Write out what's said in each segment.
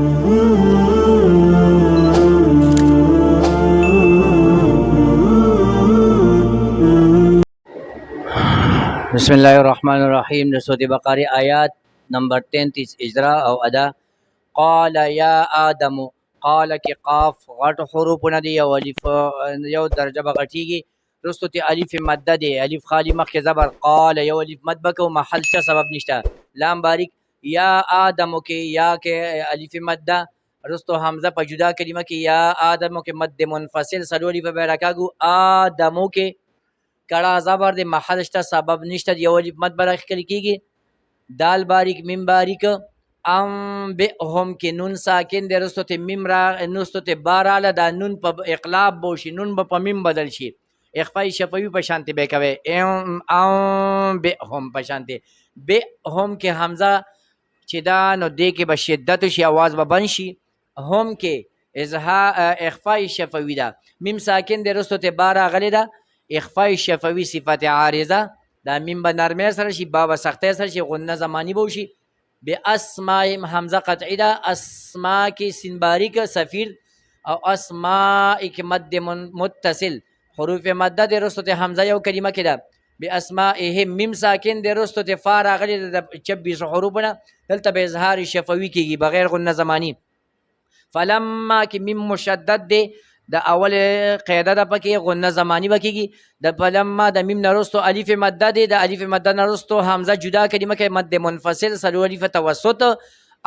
بسم الله الرحمن الرحیم د سورۃ بقره آیات نمبر 33 اجرا او ادا. قال یا آدم، قال کی قاف غټ حروف نه دی، او الف یو درجه بغټیږي، رستو تی الف مده دی، الف خالی مخ زبر، قال یو الف مد بکو محل څه سبب نشته، لام باریک، یا آدم کی یا کی الف مده، رستو حمزه په جدا کلمه کې یا آدم کی مد منفصل سلولی په بیرکاګو آدمو کې کڑا زبر دی، محل شته سبب نشته، یو الف مد برخ کلی کیږي، دال باریک میم باریک، انبئهم کې نون ساکن دی، رستو ته میم را نستو ته باراله، دا نون په اقلاب بوشي، نون په میم بدل شي، اخفای شفوی په شانتی به کوي، انبئهم په شانتی، بهم کې حمزه چې دا نو دې کې به شدت شي، आवाज به بند شي، هم کې اخفای شفوی ده، میم ساکن دی، رستو ته بارا غلی ده، اخفای شفوی صفت عارضه، دا میم به نرمه سره شي، با به سخته سره شي، غنه زمانی به شي، به اسماء حمزه قطعی ده، اسماء کې سین باریک سفیر، او اسماء کې مد متصل، حروف مده د رستو ته حمزه یو کلمه کې ده، به اسماءهم میم ساکن د رستو ته فا راغلی د 26 حروفونه، دلته به اظهار شفوی کیږي بغیر غنه زمانی. فلما کې میم مشدد دی، د اول قاعده ده پکې غنه زمانی بکیږي، د فلما د میم نرستو الف مده دی، د الف مده نرستو حمزه جدا کلمه کې مد منفصل سلو الف توسط،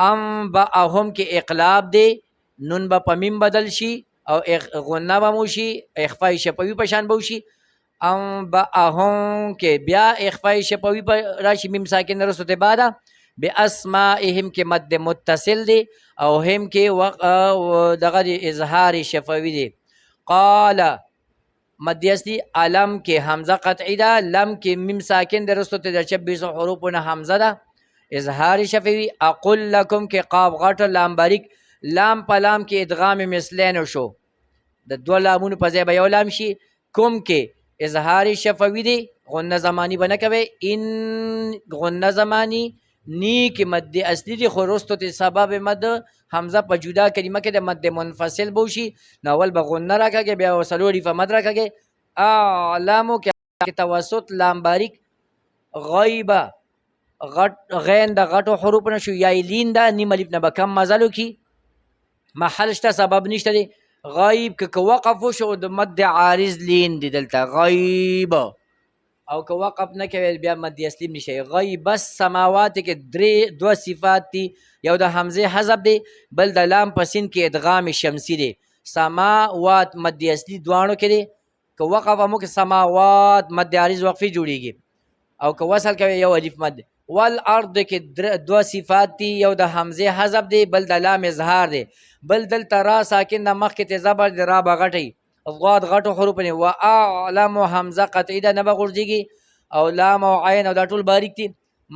ام با هم کې اقلاب دی، نون با په میم بدل شي او غنه به موشي، اخفای شفوی په شان بوشي، ام با هم کې بیا اخفای شفوی په راشي، میم ساکن نرستو ته بعد باسمائهم کې مد متصل دی، او هم کې دغه اظهار شفوی دی. قال مد اصلی، علم کې حمزه قطعی ده، لم کې میم ساکن در رستو ته د 26 حروفونه حمزه ده، اظهار شفوی. اقول لکم کې قاف غټ لام باریک، لام په لام کې ادغام مثلین شو، د دو لامونو په ځای به یو لام شي، کوم کې اظهار شفوی دی، غنه زمانی به نه کوي، ان غنه زمانی، نی کې مد اصلی دی، خو رستو ته سبب مد حمزه په جدا کلمه کې د مد منفصل بوشي، ناول به غنه راکاږي، بیا وسلوری په مد راکاږي، اعلامو کې توسط لام باریک، غیبه غټ غین د غټو حروف نه شو، یا لین دا نیم الف نه به کم مزلو کی، محل شته سبب نشته دی، غیب که وقف شو د مد عارض لین دی دلته غیب، او که وقف نه کوي بیا مد اصلی نشي. غیب السماوات کې درې دو صفات دي، یو د حمزه حذف دی، بل د لام پسین کې ادغام شمسی دی، سماوات مد اصلی دوانو کې دی، که وقف مو کې سماوات مد عارض وقفي جوړیږي، او که وصل کوي یو الف مد. والارض کې دو صفات دي، یو د حمزه حذف دی، بل د لام اظهار دی، بل دلته را ساکن د مخ کې زبر دی، را بغټي ضاد غټو حروف نه، واعلم حمزه قطعی ده نه بغورځيږي، او لام او عین او دا ټول باریک دي،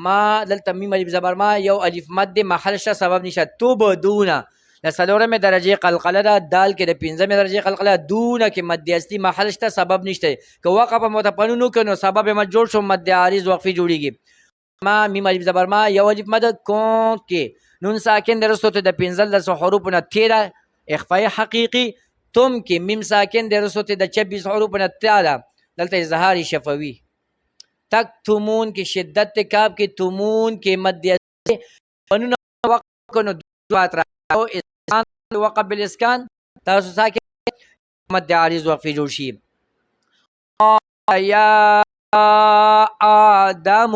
ما دلته میم الف زبر ما یو الف مد دی، محل شه سبب نشه، تو بدونه د څلورمه درجه قلقله ده، دال کې د 15مه درجه قلقله، دونه کې مد اصلي محل شته سبب نشته، که وقف متپنونو کنو سبب مد جوړ شو، مد عارض وقفي جوړیږي. ما میم الف زبر ما یو الف مد کون کې نون ساکن درستو ته د 15 حروفونه تیرا اخفای حقیقی، تم کې میم ساکن درستو ته د 26 حروفونه تیرا دلته اظهار شفوی. تک تمون کې شدت کاف کې تمون کې مد پنونه وقف کنو دوات را او اسکان وقف بالاسکان تاسو ساکن مد عارض وقفي جوړ شي. یا آدم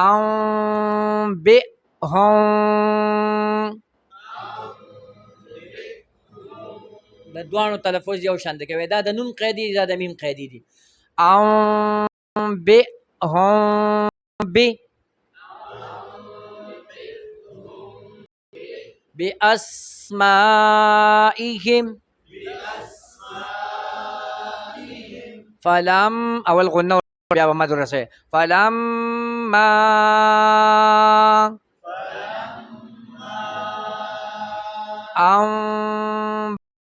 انبئهم، د دوانو تلفظ یو شان دی کوي، دا د نون قیدی دی، دا د میم قیدی دی. انبئهم باسمائهم، فلم اول غنه بیا به مد ورسوي، فلما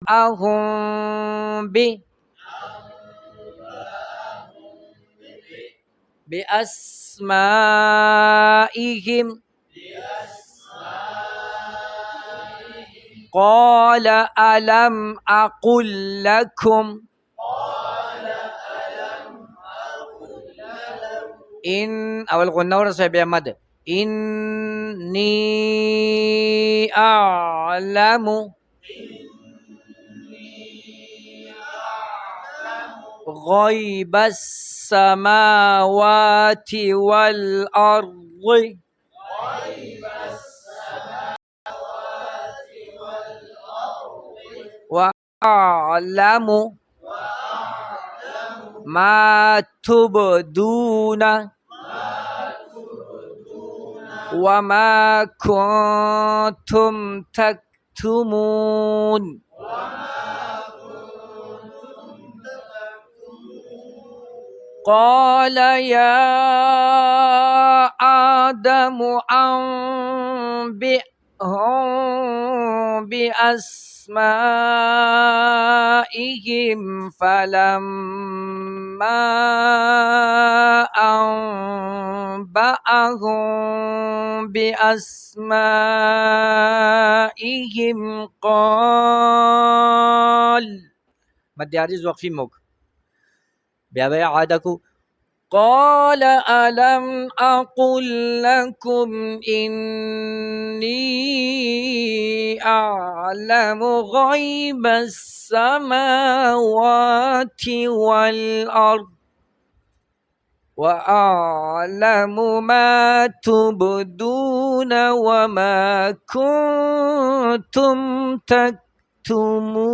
انبأهم باسمائهم قال ألم أقل لكم إن أول غنى ورسول بيمد إني أعلم غيب السماوات والأرض وأعلم ما تبدون وما كنتم تكتمون قال يا آدم أنبئهم بأسمائهم فلما أنبأهم بأسمائهم قال مد عريض وقفي موك بأبي عادكو قال ألم أقل لكم إني أعلم غيب السماوات والأرض وأعلم ما تبدون وما كنتم تكتمون